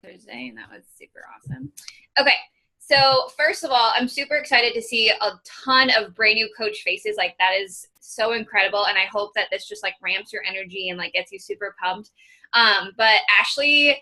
Thursday, and that was super awesome. Okay, so first of all, I'm super excited to see a ton of brand new coach faces. Like, that is so incredible, and I hope that this just like ramps your energy and like gets you super pumped. But Ashley,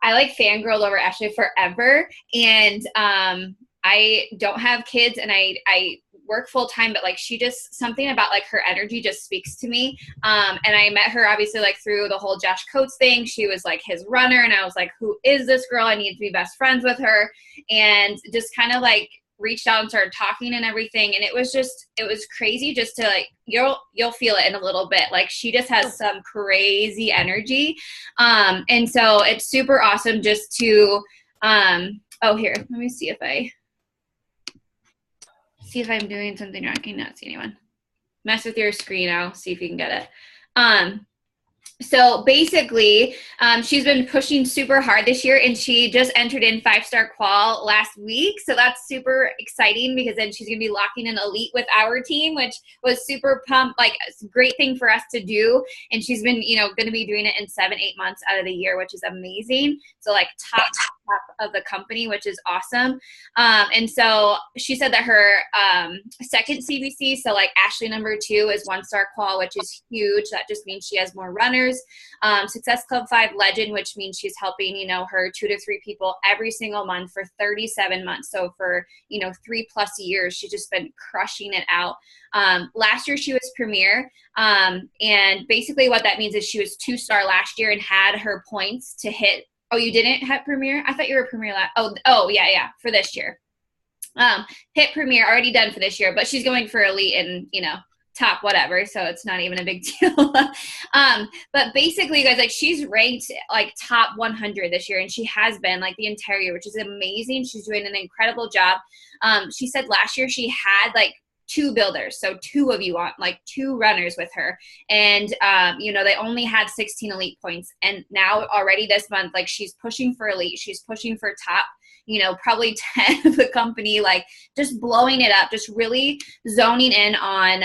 I like fangirled over Ashley forever, and I don't have kids, and I work full time, but like she just, something about like her energy just speaks to me. And I met her obviously like through the whole Josh Coates thing. She was like his runner, and I was like, who is this girl? I need to be best friends with her. And just kind of like reached out and started talking and everything. And it was crazy just to like, you'll feel it in a little bit. Like, she just has some crazy energy. And so it's super awesome just to, oh, here, let me see if I'm doing something wrong. I cannot see anyone. Mess with your screen. I'll see if you can get it. So basically, she's been pushing super hard this year, and she just entered in 5-star qual last week. So that's super exciting, because then she's going to be locking in elite with our team, which was super pumped. Like, it's a great thing for us to do. And she's been, going to be doing it in 7-8 months out of the year, which is amazing. So like top of the company, which is awesome. And so she said that her second CBC, so like Ashley number 2, is 1-star qual, which is huge. That just means she has more runners. Success Club 5 legend, which means she's helping, her 2 to 3 people every single month for 37 months. So for, 3+ years, she's just been crushing it out. Last year she was premier. And basically what that means is she was 2-star last year and had her points to hit. Oh, you didn't hit premier? I thought you were premier last. Oh, yeah, for this year. Hit premier, already done for this year, but she's going for elite and, top whatever, so it's not even a big deal. But basically, you guys, like, she's ranked like top 100 this year, and she has been like the entire year, which is amazing. She's doing an incredible job. She said last year she had like 2 builders, so 2 of you on, like 2 runners with her, and they only had 16 elite points, and now already this month, like, she's pushing for elite, she's pushing for top, probably 10 of the company, like, just blowing it up, just really zoning in on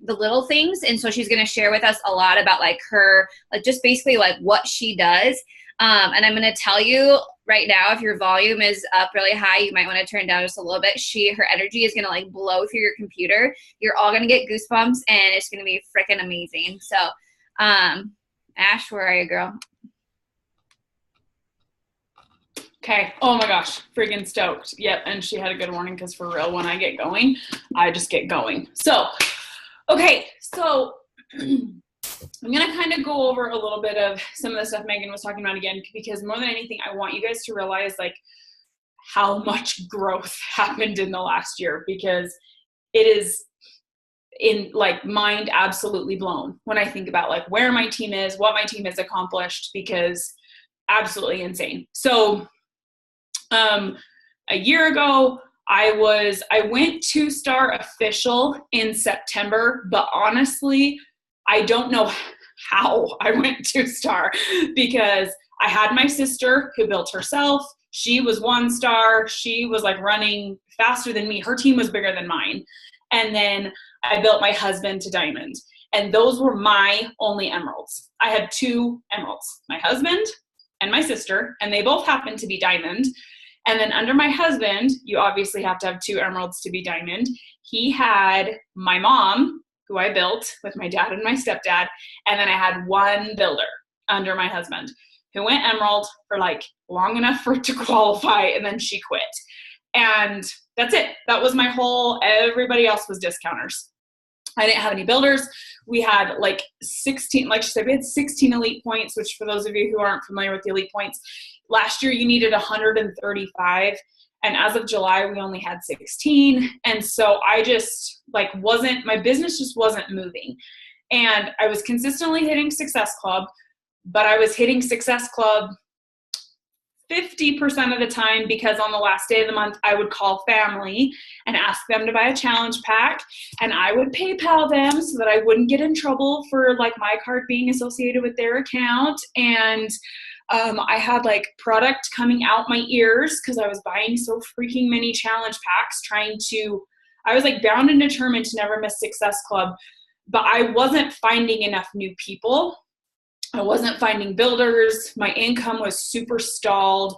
the little things. And so she's going to share with us a lot about like her, like, just basically like what she does. And I'm going to tell you right now, if your volume is up really high, you might want to turn down just a little bit. Her energy is going to like blow through your computer. You're all going to get goosebumps, and it's going to be freaking amazing. So, Ash, where are you, girl? Okay. Oh my gosh. Freaking stoked. Yep. And she had a good warning, because for real, when I get going, I just get going. So, okay. So I'm going to kind of go over a little bit of some of the stuff Megan was talking about again, because more than anything, I want you guys to realize like how much growth happened in the last year, because it is in like mind absolutely blown when I think about like where my team is, what my team has accomplished, because absolutely insane. So, a year ago, I went 2-star official in September, but honestly, I don't know how I went 2-star, because I had my sister who built herself. She was 1-star. She was like running faster than me. Her team was bigger than mine. And then I built my husband to diamond, and those were my only emeralds. I had 2 emeralds, my husband and my sister, and they both happened to be diamond. And then under my husband, you obviously have to have 2 emeralds to be diamond. He had my mom, who I built with my dad and my stepdad. And then I had 1 builder under my husband who went emerald for like long enough for it to qualify, and then she quit. And that's it. That was my whole, everybody else was discounters. I didn't have any builders. We had like 16, like she said, we had 16 elite points, which for those of you who aren't familiar with the elite points, last year you needed 135. And as of July, we only had 16. And so I just like my business just wasn't moving. And I was consistently hitting Success Club, but I was hitting Success Club 50% of the time, because on the last day of the month, I would call family and ask them to buy a challenge pack, and I would PayPal them so that I wouldn't get in trouble for like my card being associated with their account. And I had like product coming out my ears because I was buying so freaking many challenge packs, I was like bound and determined to never miss Success Club, but I wasn't finding enough new people. I wasn't finding builders. My income was super stalled.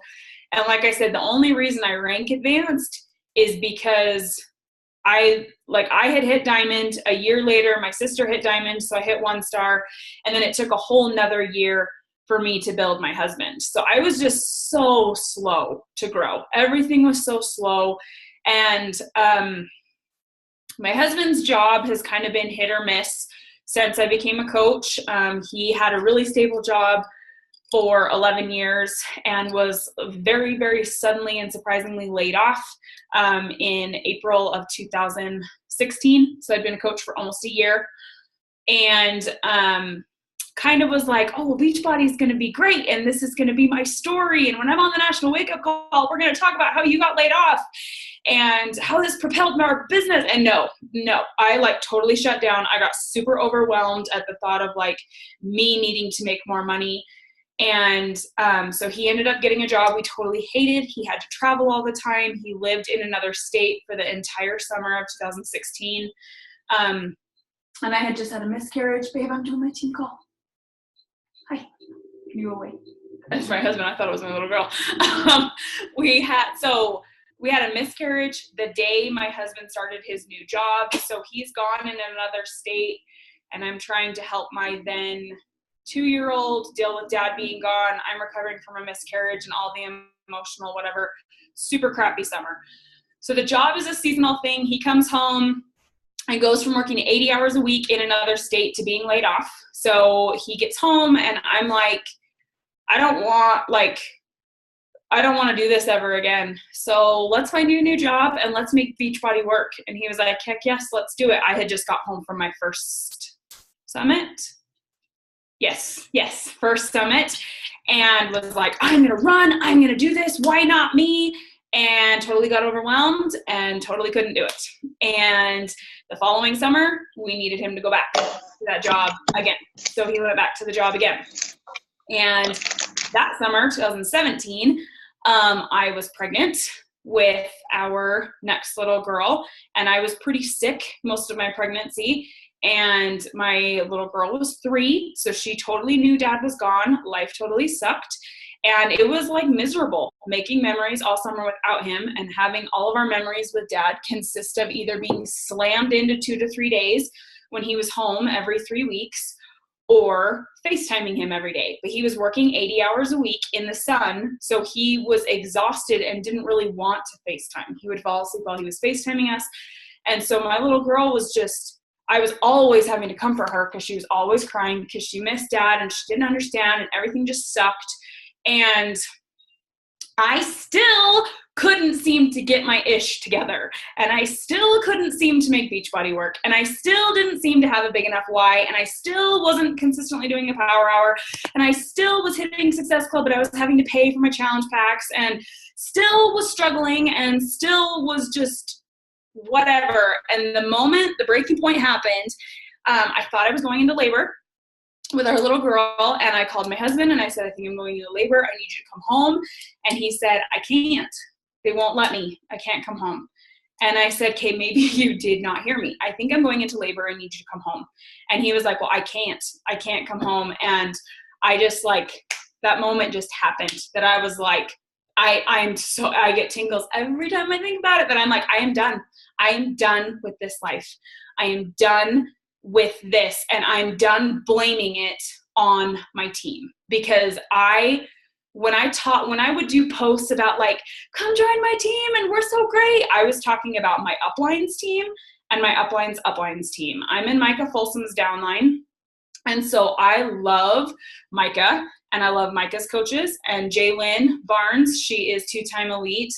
And like I said, the only reason I rank advanced is because I had hit diamond. A year later, my sister hit diamond, so I hit 1 star. And then it took a whole nother year for me to build my husband. So I was just so slow to grow. Everything was so slow. And my husband's job has kind of been hit or miss since I became a coach. He had a really stable job for 11 years and was very, very suddenly and surprisingly laid off in April of 2016. So I'd been a coach for almost a year, and kind of was like, oh, well, Beachbody is going to be great, and this is going to be my story. And when I'm on the National Wake Up Call, we're going to talk about how you got laid off and how this propelled our business. And no, I like totally shut down. I got super overwhelmed at the thought of like me needing to make more money. And so he ended up getting a job we totally hated. He had to travel all the time. He lived in another state for the entire summer of 2016. And I had just had a miscarriage. Babe, I'm doing my team call. Hi. Can you go away? That's my husband. I thought it was my little girl. We had a miscarriage the day my husband started his new job. So he's gone in another state, and I'm trying to help my then 2-year-old deal with dad being gone. I'm recovering from a miscarriage and all the emotional whatever. Super crappy summer. So the job is a seasonal thing. He comes home and goes from working 80 hours a week in another state to being laid off. So he gets home, and I'm like, I don't want to do this ever again. So let's find you a new job and let's make Beachbody work. And he was like, heck yes, let's do it. I had just got home from my first summit. Yes, first summit, and was like, I'm going to run. I'm going to do this. Why not me? And totally got overwhelmed and totally couldn't do it. And the following summer, we needed him to go back to that job again. So he went back to the job again. And that summer, 2017, I was pregnant with our next little girl, and I was pretty sick most of my pregnancy. And my little girl was 3, so she totally knew dad was gone. Life totally sucked. And it was like miserable making memories all summer without him, and having all of our memories with dad consist of either being slammed into 2 to 3 days when he was home every 3 weeks, or FaceTiming him every day. But he was working 80 hours a week in the sun, so he was exhausted and didn't really want to FaceTime. He would fall asleep while he was FaceTiming us. And so my little girl was just, I was always having to comfort her because she was always crying because she missed dad and she didn't understand, and everything just sucked. And I still couldn't seem to get my ish together, and I still couldn't seem to make Beachbody work, and I still didn't seem to have a big enough why, and I still wasn't consistently doing a power hour, and I still was hitting Success Club, but I was having to pay for my challenge packs, and still was struggling, and still was just whatever. And the moment the breaking point happened, I thought I was going into labor with our little girl, and I called my husband and I said, I think I'm going into labor. I need you to come home. And he said, I can't. They won't let me. I can't come home. And I said, okay, maybe you did not hear me. I think I'm going into labor. I need you to come home. And he was like, well, I can't come home. And I just that moment just happened that I was like, I get tingles every time I think about it, that I'm like, I am done. I am done with this life. I am done with this, and I'm done blaming it on my team, because when I would do posts about like, come join my team and we're so great, I was talking about my uplines team and my uplines team. I'm in Micah Folsom's downline, and so I love Micah and I love Micah's coaches. And Jaylyn Barnes, she is 2-time elite,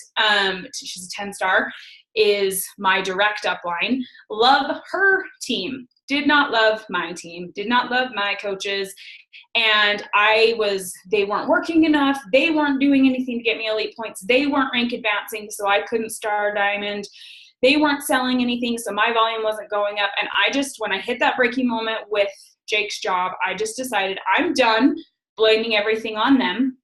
she's a 10-star, is my direct upline. Love her team. Did not love my team, did not love my coaches. And they weren't working enough. They weren't doing anything to get me elite points. They weren't rank advancing, so I couldn't star diamond. They weren't selling anything, so my volume wasn't going up. And when I hit that breaking moment with Jake's job, I just decided I'm done blaming everything on them.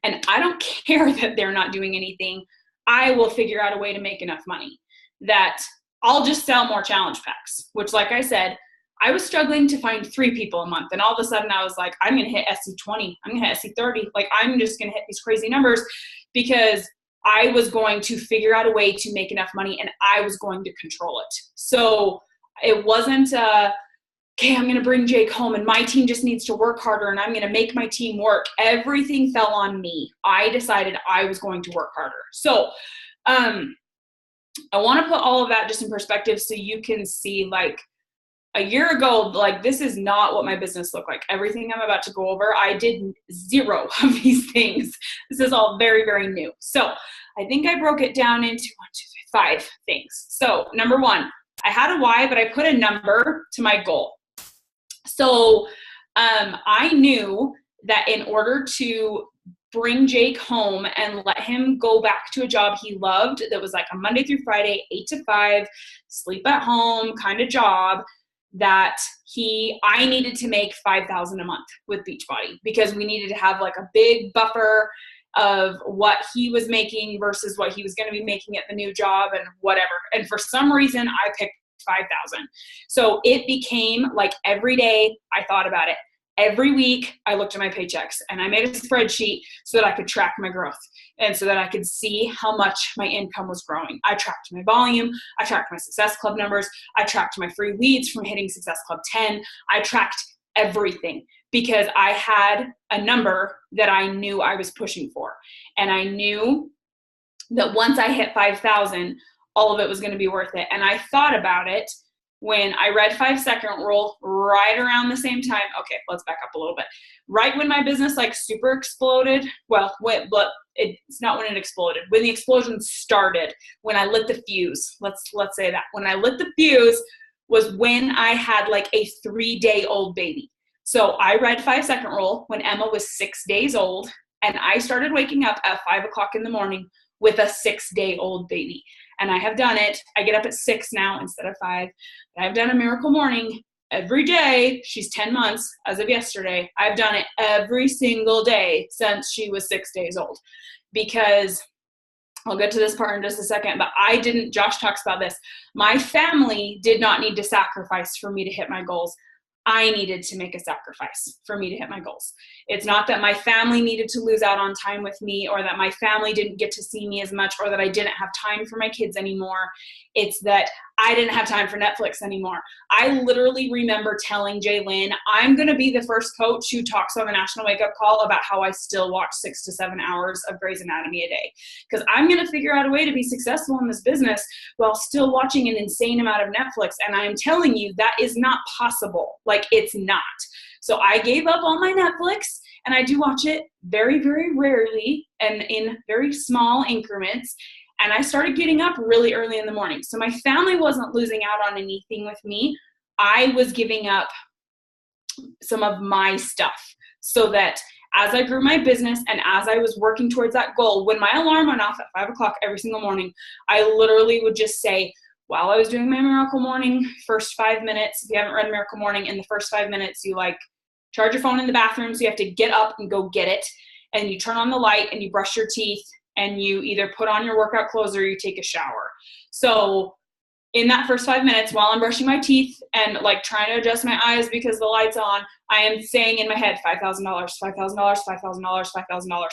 And I don't care that they're not doing anything. I will figure out a way to make enough money that I'll just sell more challenge packs, which, like I said, I was struggling to find 3 people a month. And all of a sudden I was like, I'm going to hit SC20. I'm going to hit SC30. Like, I'm just going to hit these crazy numbers because I was going to figure out a way to make enough money and I was going to control it. So it wasn't, okay, I'm going to bring Jake home and my team just needs to work harder and I'm going to make my team work. Everything fell on me. I decided I was going to work harder. So, I want to put all of that just in perspective so you can see, like, a year ago, like, this is not what my business looked like. Everything I'm about to go over, I did 0 of these things. This is all very, very new. So I think I broke it down into 5 things. So number 1, I had a why, but I put a number to my goal. So I knew that in order to bring Jake home and let him go back to a job he loved that was like a Monday through Friday, 8 to 5, sleep at home kind of job, that I needed to make $5,000 a month with Beachbody because we needed to have like a big buffer of what he was making versus what he was going to be making at the new job and whatever. And for some reason I picked 5,000. So it became like every day I thought about it. Every week I looked at my paychecks and I made a spreadsheet so that I could track my growth and so that I could see how much my income was growing. I tracked my volume. I tracked my Success Club numbers. I tracked my free leads from hitting Success Club 10. I tracked everything because I had a number that I knew I was pushing for. And I knew that once I hit 5,000, all of it was going to be worth it. And I thought about it when I read 5-second rule right around the same time. Okay, let's back up a little bit. Right when my business like super exploded, well, it's not when it exploded. When the explosion started, when I lit the fuse, let's say that. When I lit the fuse was when I had like a 3-day-old baby. So I read 5-second rule when Emma was 6 days old, and I started waking up at 5 o'clock in the morning with a 6-day-old baby. And I have done it. I get up at 6 now instead of 5. I've done a miracle morning every day. She's 10 months as of yesterday. I've done it every single day since she was 6 days old, because I'll get to this part in just a second, but Josh talks about this. My family did not need to sacrifice for me to hit my goals. I needed to make a sacrifice for me to hit my goals. It's not that my family needed to lose out on time with me, or that my family didn't get to see me as much, or that I didn't have time for my kids anymore. It's that I didn't have time for Netflix anymore. I literally remember telling Jaylyn, I'm going to be the first coach who talks on the National Wake Up Call about how I still watch 6 to 7 hours of Grey's Anatomy a day. Because I'm going to figure out a way to be successful in this business while still watching an insane amount of Netflix. And I'm telling you, that is not possible. Like, it's not. So I gave up all my Netflix, and I do watch it very, very rarely and in very small increments. And I started getting up really early in the morning. So my family wasn't losing out on anything with me. I was giving up some of my stuff so that as I grew my business and as I was working towards that goal, when my alarm went off at 5 o'clock every single morning, I literally would just say, while I was doing my Miracle Morning, first 5 minutes, if you haven't read Miracle Morning, in the first 5 minutes, you like charge your phone in the bathroom. So you have to get up and go get it. And you turn on the light and you brush your teeth, and you either put on your workout clothes or you take a shower. So in that first 5 minutes, while I'm brushing my teeth and like trying to adjust my eyes because the light's on, I am saying in my head, $5,000, $5,000, $5,000, $5,000,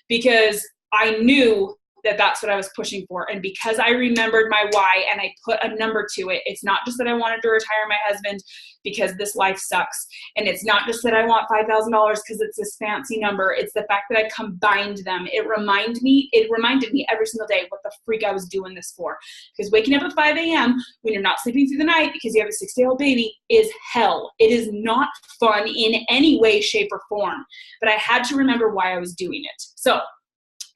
because I knew that that's what I was pushing for. And because I remembered my why and I put a number to it, it's not just that I wanted to retire my husband because this life sucks. And it's not just that I want $5,000 because it's this fancy number. It's the fact that I combined them. It reminded me every single day what the freak I was doing this for. Because waking up at 5 a.m. when you're not sleeping through the night because you have a 6-day-old baby is hell. It is not fun in any way, shape, or form. But I had to remember why I was doing it. So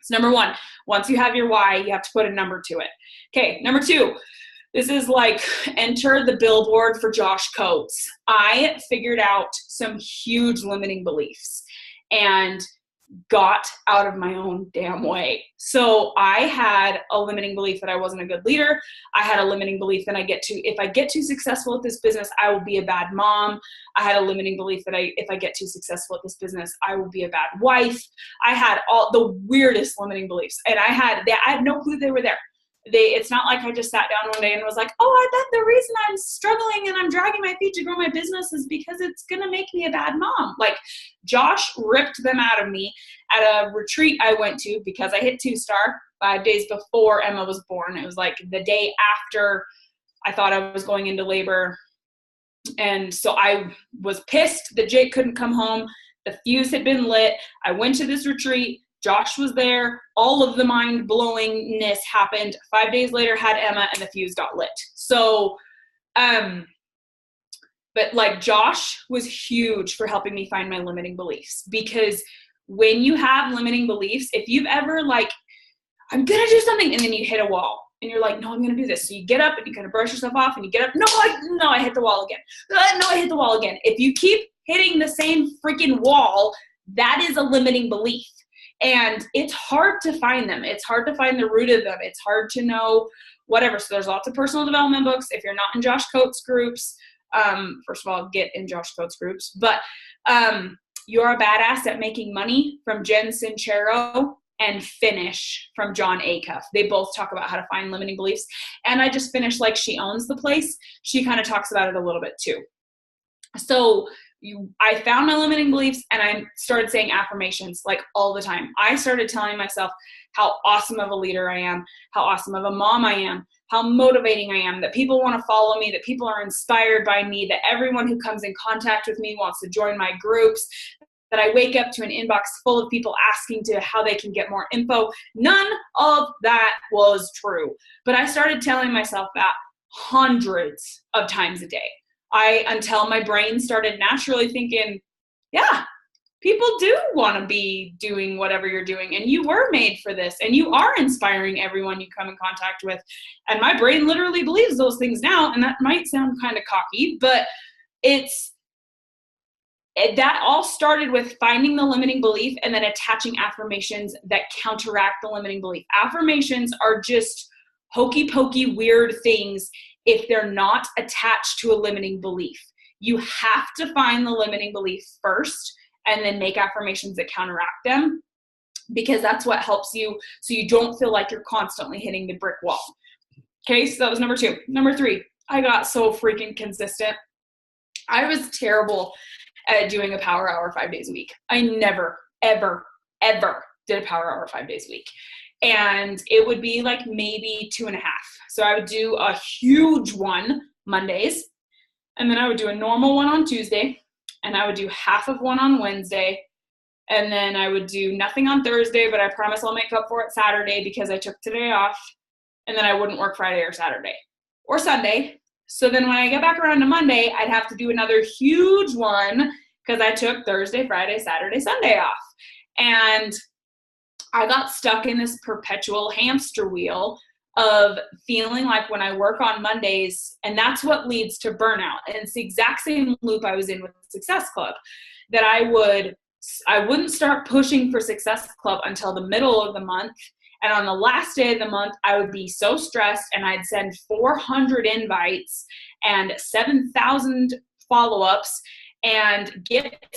number 1, once you have your why, you have to put a number to it. Okay, number 2, this is like enter the billboard for Josh Coates. I figured out some huge limiting beliefs and got out of my own damn way. So I had a limiting belief that I wasn't a good leader. I had a limiting belief that if I get too successful at this business, I will be a bad mom. I had a limiting belief that if I get too successful at this business, I will be a bad wife. I had all the weirdest limiting beliefs, and I had no clue they were there. it's not like I just sat down one day and was like, oh, I bet the reason I'm struggling and I'm dragging my feet to grow my business is because it's going to make me a bad mom. Like, Josh ripped them out of me at a retreat I went to because I hit 2-star 5 days before Emma was born. It was like the day after I thought I was going into labor. And so I was pissed that Jake couldn't come home. The fuse had been lit. I went to this retreat. Josh was there. All of the mind-blowingness happened. 5 days later, had Emma, and the fuse got lit. So, but like, Josh was huge for helping me find my limiting beliefs, because when you have limiting beliefs, if you've ever like, I'm going to do something, and then you hit a wall and you're like, no, I'm going to do this. So you get up and you kind of brush yourself off and you get up. No, I hit the wall again. No, I hit the wall again. If you keep hitting the same freaking wall, that is a limiting belief. And it's hard to find them. It's hard to find the root of them. It's hard to know whatever. So there's lots of personal development books. If you're not in Josh Coates groups, first of all, get in Josh Coates groups. But You're a Badass at Making Money from Jen Sincero, and Finish from John Acuff. They both talk about how to find limiting beliefs. And I just finished Like She Owns the Place. She kind of talks about it a little bit too. So I found my limiting beliefs, and I started saying affirmations like all the time. I started telling myself how awesome of a leader I am, how awesome of a mom I am, how motivating I am, that people want to follow me, that people are inspired by me, that everyone who comes in contact with me wants to join my groups, that I wake up to an inbox full of people asking to how they can get more info. None of that was true. But I started telling myself that hundreds of times a day. Until my brain started naturally thinking, yeah, people do want to be doing whatever you're doing, and you were made for this, and you are inspiring everyone you come in contact with. And my brain literally believes those things now, and that might sound kind of cocky, but that all started with finding the limiting belief and then attaching affirmations that counteract the limiting belief. Affirmations are just hokey pokey weird things if they're not attached to a limiting belief. You have to find the limiting belief first and then make affirmations that counteract them, because that's what helps you so you don't feel like you're constantly hitting the brick wall. Okay, so that was number 2. Number 3, I got so freaking consistent. I was terrible at doing a power hour 5 days a week. I never, ever, ever did a power hour 5 days a week. And it would be like maybe 2.5. So I would do a huge one Mondays, and then I would do a normal one on Tuesday, and I would do half of one on Wednesday, and then I would do nothing on Thursday, but I promise I'll make up for it Saturday because I took today off, and then I wouldn't work Friday or Saturday or Sunday. So then when I get back around to Monday, I'd have to do another huge one because I took Thursday, Friday, Saturday, Sunday off. And I got stuck in this perpetual hamster wheel of feeling like when I work on Mondays, and that's what leads to burnout. And it's the exact same loop I was in with Success Club, that I wouldn't start pushing for Success Club until the middle of the month. And on the last day of the month, I would be so stressed, and I'd send 400 invites and 7,000 follow-ups and get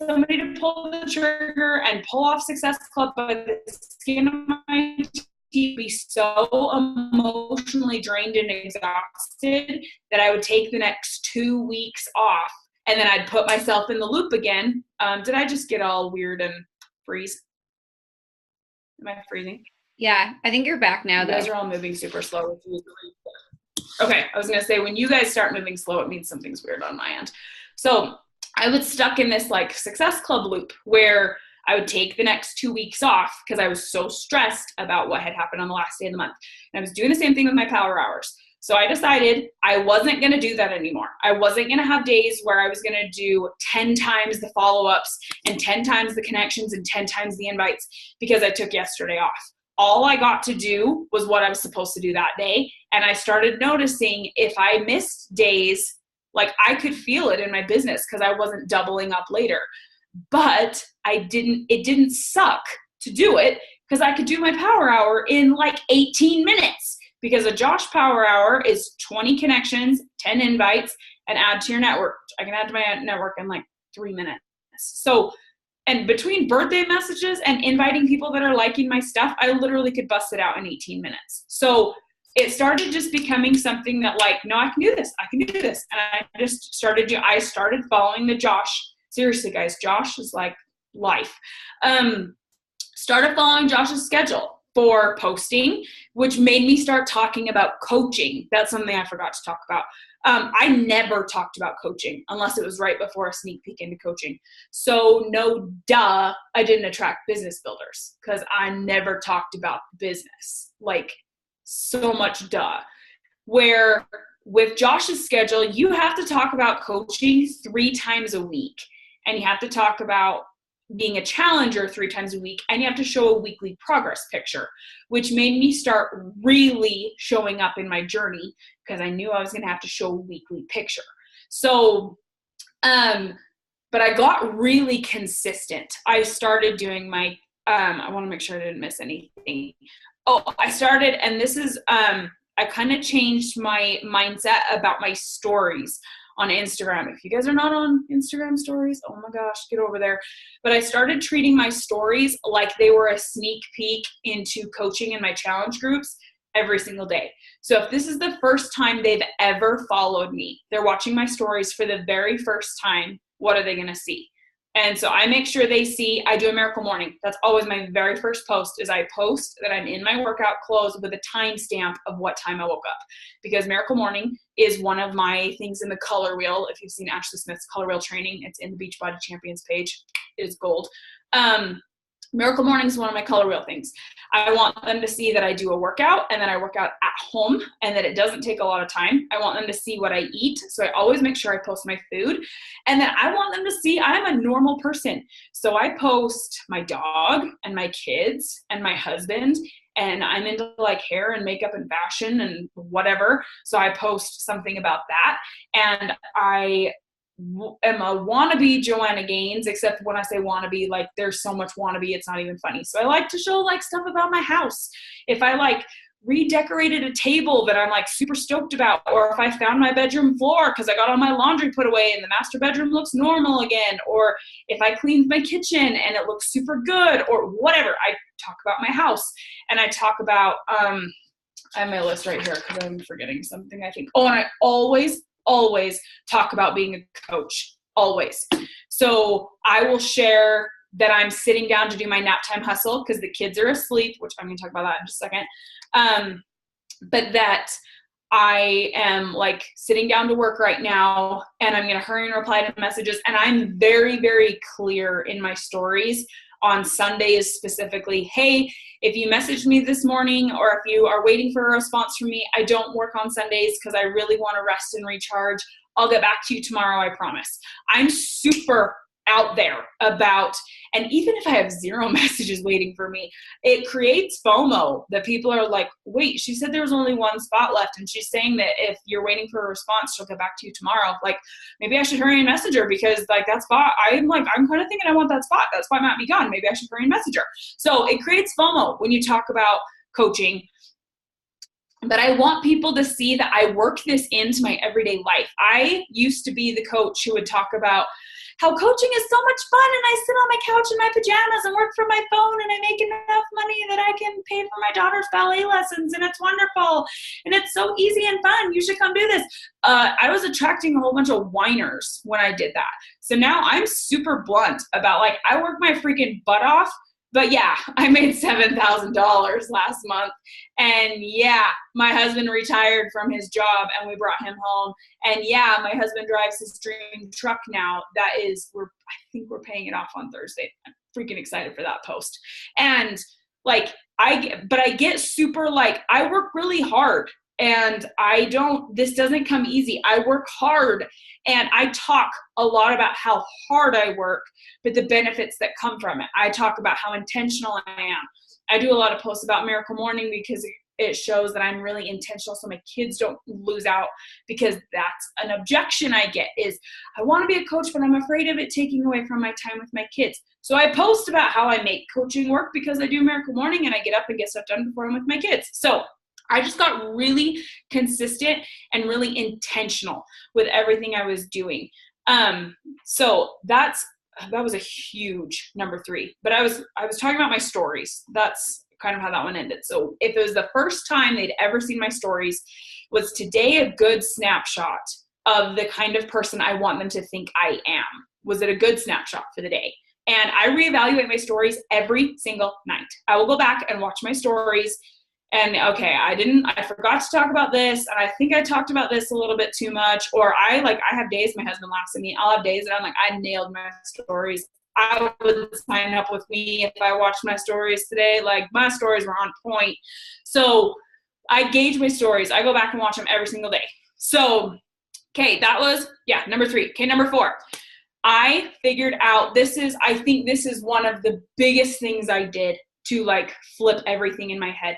somebody to pull the trigger and pull off Success Club by the skin of my teeth, be so emotionally drained and exhausted that I would take the next 2 weeks off, and then I'd put myself in the loop again. Did I just get all weird and freeze? Am I freezing? Yeah, I think you're back now, though. You guys are all moving super slow. Okay, I was going to say, when you guys start moving slow, it means something's weird on my end. So I was stuck in this like Success Club loop where I would take the next 2 weeks off because I was so stressed about what had happened on the last day of the month. And I was doing the same thing with my power hours. So I decided I wasn't going to do that anymore. I wasn't going to have days where I was going to do 10 times the follow-ups and 10 times the connections and 10 times the invites because I took yesterday off. All I got to do was what I was supposed to do that day. And I started noticing if I missed days, like I could feel it in my business because I wasn't doubling up later. But it didn't suck to do it because I could do my power hour in like 18 minutes because a Josh power hour is 20 connections, 10 invites, and add to your network. I can add to my network in like 3 minutes. So, and between birthday messages and inviting people that are liking my stuff, I literally could bust it out in 18 minutes. So it started just becoming something that like, no, I can do this. I can do this. And I started following the Josh. Seriously, guys, Josh is like life. Started following Josh's schedule for posting, which made me start talking about coaching. That's something I forgot to talk about. I never talked about coaching unless it was right before a sneak peek into coaching. So no duh, I didn't attract business builders because I never talked about business. Like so much duh. Where with Josh's schedule, you have to talk about coaching 3 times a week. And you have to talk about being a challenger 3 times a week, and you have to show a weekly progress picture, which made me start really showing up in my journey because I knew I was going to have to show a weekly picture. So, but I got really consistent. I started doing my, I want to make sure I didn't miss anything. Oh, I started, and this is, I kind of changed my mindset about my stories on Instagram. If you guys are not on Instagram stories, oh my gosh, get over there. But I started treating my stories like they were a sneak peek into coaching in my challenge groups every single day. So if this is the first time they've ever followed me, they're watching my stories for the very first time, what are they going to see? And so I make sure they see I do a miracle morning. That's always my very first post is I post that I'm in my workout clothes with a timestamp of what time I woke up. Because miracle morning is one of my things in the color wheel. If you've seen Ashley Smith's color wheel training, it's in the Beachbody Champions page. It is gold. Miracle Morning is one of my color wheel things. I want them to see that I do a workout and then I work out at home and that it doesn't take a lot of time. I want them to see what I eat. So I always make sure I post my food. And then I want them to see I'm a normal person. So I post my dog and my kids and my husband, and I'm into like hair and makeup and fashion and whatever. So I post something about that. And I am a wannabe Joanna Gaines, except when I say wannabe, like there's so much wannabe, it's not even funny. So I like to show like stuff about my house. If I like redecorated a table that I'm like super stoked about, or if I found my bedroom floor because I got all my laundry put away and the master bedroom looks normal again, or if I cleaned my kitchen and it looks super good, or whatever, I talk about my house. And I talk about, I have my list right here because I'm forgetting something, I think. Oh, and I always talk about being a coach, always. So I will share that I'm sitting down to do my nap time hustle because the kids are asleep, which I'm going to talk about that in just a second. But that I am like sitting down to work right now and I'm going to hurry and reply to messages. And I'm very, very clear in my stories on Sundays specifically. Hey, if you messaged me this morning or if you are waiting for a response from me, I don't work on Sundays because I really want to rest and recharge. I'll get back to you tomorrow, I promise. I'm super out there about, and even if I have 0 messages waiting for me, it creates FOMO that people are like, wait, she said there was only 1 spot left and she's saying that if you're waiting for a response, she'll get back to you tomorrow. Like maybe I should hurry and message her because like that spot, I'm kind of thinking I want that spot. That spot might be gone. Maybe I should hurry and message her. So it creates FOMO when you talk about coaching. But I want people to see that I work this into my everyday life. I used to be the coach who would talk about how coaching is so much fun and I sit on my couch in my pajamas and work from my phone and I make enough money that I can pay for my daughter's ballet lessons and it's wonderful and it's so easy and fun. You should come do this. I was attracting a whole bunch of whiners when I did that. So now I'm super blunt about like I work my freaking butt off. But yeah, I made $7,000 last month. And yeah, my husband retired from his job and we brought him home. And yeah, my husband drives his dream truck now. I think we're paying it off on Thursday. I'm freaking excited for that post. And like, I get super like, I work really hard. And this doesn't come easy. I work hard and I talk a lot about how hard I work, but the benefits that come from it. I talk about how intentional I am. I do a lot of posts about Miracle Morning because it shows that I'm really intentional so my kids don't lose out, because that's an objection I get is I want to be a coach, but I'm afraid of it taking away from my time with my kids. So I post about how I make coaching work because I do Miracle Morning and I get up and get stuff done before I'm with my kids. So I just got really consistent and really intentional with everything I was doing. So that was a huge number 3. But I was talking about my stories. That's kind of how that one ended. So if it was the first time they'd ever seen my stories, was today a good snapshot of the kind of person I want them to think I am? Was it a good snapshot for the day? And I reevaluate my stories every single night. I will go back and watch my stories and, okay, I forgot to talk about this, and I think I talked about this a little bit too much, or I have days my husband laughs at me. I'll have days that I'm like, I nailed my stories. I would sign up with me if I watched my stories today. Like, my stories were on point. So I gauge my stories. I go back and watch them every single day. So, okay, that was, number 3. Okay, number 4. I figured out I think this is one of the biggest things I did to like flip everything in my head.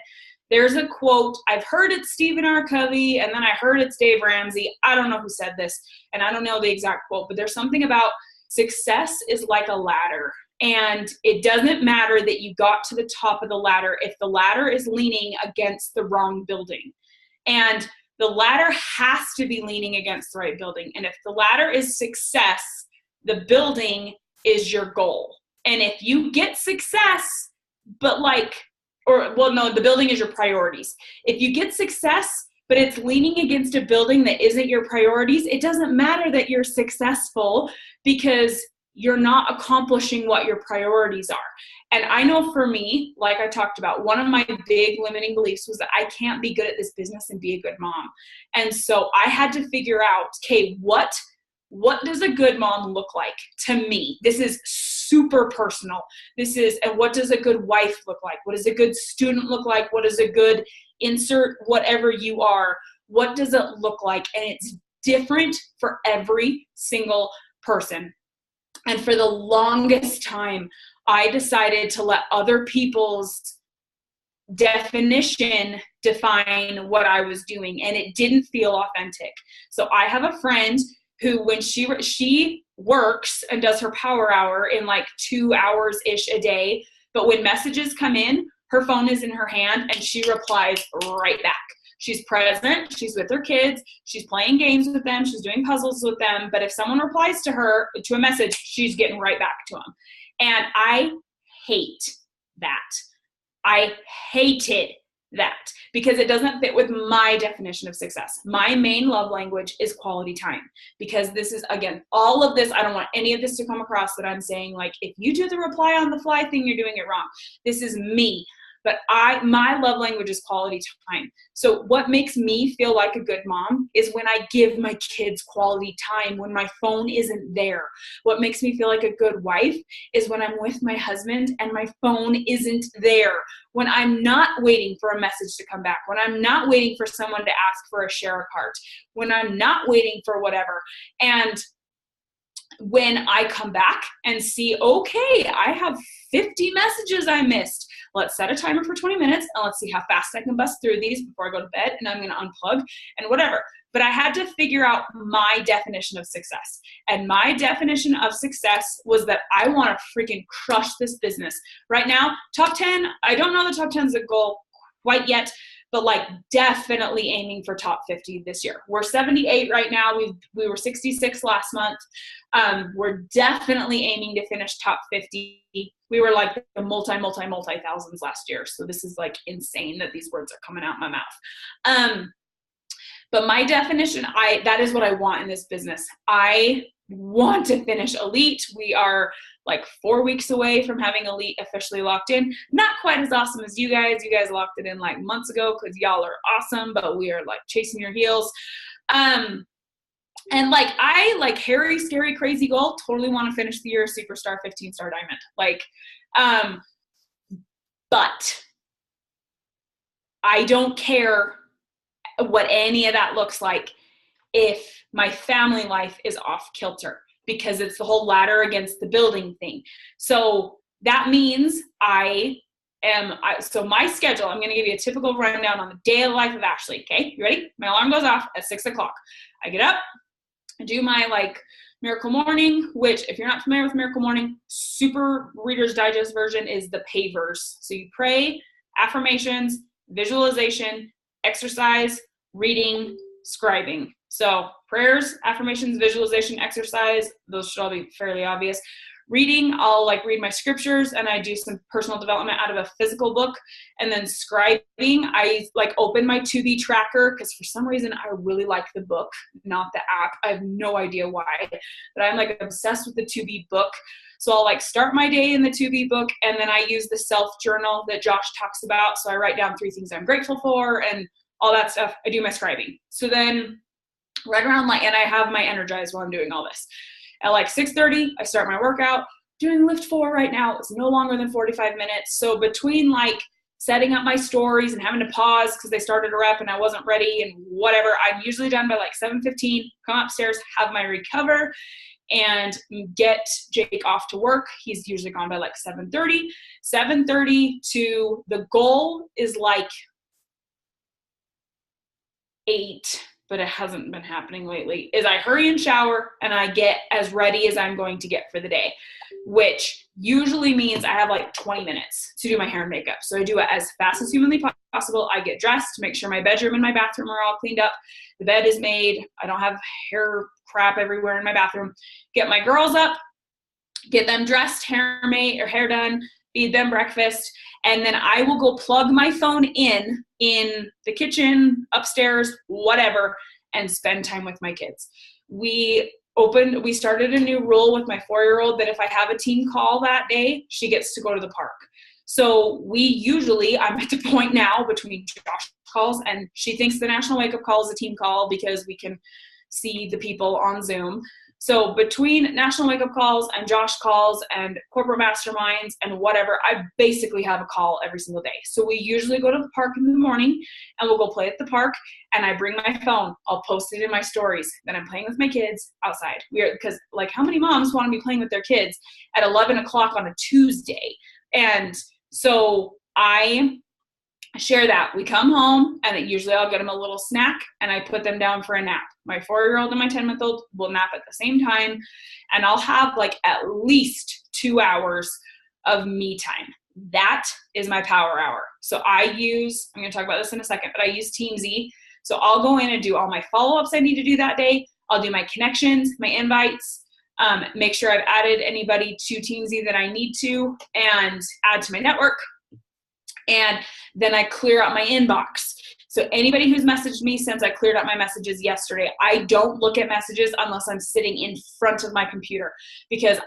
There's a quote, I've heard it's Stephen R. Covey, and then I heard it's Dave Ramsey. I don't know who said this, and I don't know the exact quote, but there's something about success is like a ladder. And it doesn't matter that you got to the top of the ladder if the ladder is leaning against the wrong building. And the ladder has to be leaning against the right building. And if the ladder is success, the building is your goal. And if you get success, but the building is your priorities. If you get success, but it's leaning against a building that isn't your priorities, it doesn't matter that you're successful because you're not accomplishing what your priorities are. And I know for me, like I talked about, one of my big limiting beliefs was that I can't be good at this business and be a good mom. And so I had to figure out, okay, what does a good mom look like to me? This is super personal. And what does a good wife look like? What does a good student look like? What does a good insert whatever you are? What does it look like? And it's different for every single person. And for the longest time, I decided to let other people's definition define what I was doing, and it didn't feel authentic. So I have a friend who, when she works and does her power hour in like 2 hours-ish a day, but when messages come in, her phone is in her hand and she replies right back. She's present, she's with her kids, she's playing games with them, she's doing puzzles with them, but if someone replies to her, to a message, she's getting right back to them. And I hate that. I hated that because it doesn't fit with my definition of success. My main love language is quality time, because this is, again, all of this, I don't want any of this to come across that I'm saying, like, if you do the reply on the fly thing, you're doing it wrong. This is me. But my love language is quality time. So what makes me feel like a good mom is when I give my kids quality time, when my phone isn't there. What makes me feel like a good wife is when I'm with my husband and my phone isn't there. When I'm not waiting for a message to come back. When I'm not waiting for someone to ask for a share cart. When I'm not waiting for whatever. And when I come back and see, okay, I have 50 messages I missed. Let's set a timer for 20 minutes and let's see how fast I can bust through these before I go to bed, and I'm going to unplug and whatever. But I had to figure out my definition of success. And my definition of success was that I want to freaking crush this business. Right now, top 10, I don't know the top 10 is a goal quite yet, but like definitely aiming for top 50 this year. We're 78 right now. We were 66 last month. We're definitely aiming to finish top 50. We were like the multi thousands last year. So this is like insane that these words are coming out my mouth. But my definition, that is what I want in this business. I want to finish elite. We are like 4 weeks away from having elite officially locked in. Not quite as awesome as you guys. You guys locked it in like months ago because y'all are awesome, but we are like chasing your heels. And like, I like hairy, scary, crazy goal, totally want to finish the year superstar, 15-star diamond. Like, but I don't care what any of that looks like if my family life is off kilter, because it's the whole ladder against the building thing. So that means so my schedule, I'm going to give you a typical rundown on the day of the life of Ashley. Okay, you ready? My alarm goes off at 6 o'clock. I get up, I do my like Miracle Morning, which if you're not familiar with Miracle Morning, super Reader's Digest version is the pavers. So you pray, affirmations, visualization, exercise, reading, scribing. So prayers, affirmations, visualization, exercise, those should all be fairly obvious. reading, I'll like read my scriptures, and I do some personal development out of a physical book. And then scribing, I like open my To Be tracker, because for some reason I really like the book, not the app. I have no idea why, but I'm like obsessed with the To Be book. So I'll like start my day in the To Be book, and then I use the self journal that Josh talks about. So I write down 3 things I'm grateful for and all that stuff. I do my scribing. So then right around like, and I have my Energize while I'm doing all this. At like 6:30, I start my workout. Doing Lift 4 right now. It's no longer than 45 minutes. So between like setting up my stories and having to pause because they started a rep and I wasn't ready and whatever, I'm usually done by like 7:15, come upstairs, have my recover, and get Jake off to work. He's usually gone by like 7:30. 7:30 to the goal is like 8, but it hasn't been happening lately, is I hurry and shower and I get as ready as I'm going to get for the day, which usually means I have like 20 minutes to do my hair and makeup. So I do it as fast as humanly possible. I get dressed, make sure my bedroom and my bathroom are all cleaned up. The bed is made. I don't have hair crap everywhere in my bathroom. Get my girls up, get them dressed, hair made or hair done, feed them breakfast, and then I will go plug my phone in the kitchen, upstairs, whatever, and spend time with my kids. We started a new rule with my 4-year-old that if I have a team call that day, she gets to go to the park. So I'm at the point now between Josh calls, and she thinks the National Wake Up Call is a team call because we can see the people on Zoom. So between National Wake Up Calls and Josh calls and corporate masterminds and whatever, I basically have a call every single day. So we usually go to the park in the morning and we'll go play at the park, and I bring my phone. I'll post it in my stories. Then I'm playing with my kids outside. Because like, how many moms want to be playing with their kids at 11 o'clock on a Tuesday? And so I share that. We come home, and usually I'll get them a little snack and I put them down for a nap. My 4-year-old and my 10-month-old will nap at the same time, and I'll have like at least 2 hours of me time. That is my power hour. So I'm going to talk about this in a second, but I use Teamzy. So I'll go in and do all my follow-ups I need to do that day. I'll do my connections, my invites, make sure I've added anybody to Teamzy that I need to, and add to my network. And then I clear out my inbox. So anybody who's messaged me since I cleared out my messages yesterday, I don't look at messages unless I'm sitting in front of my computer, because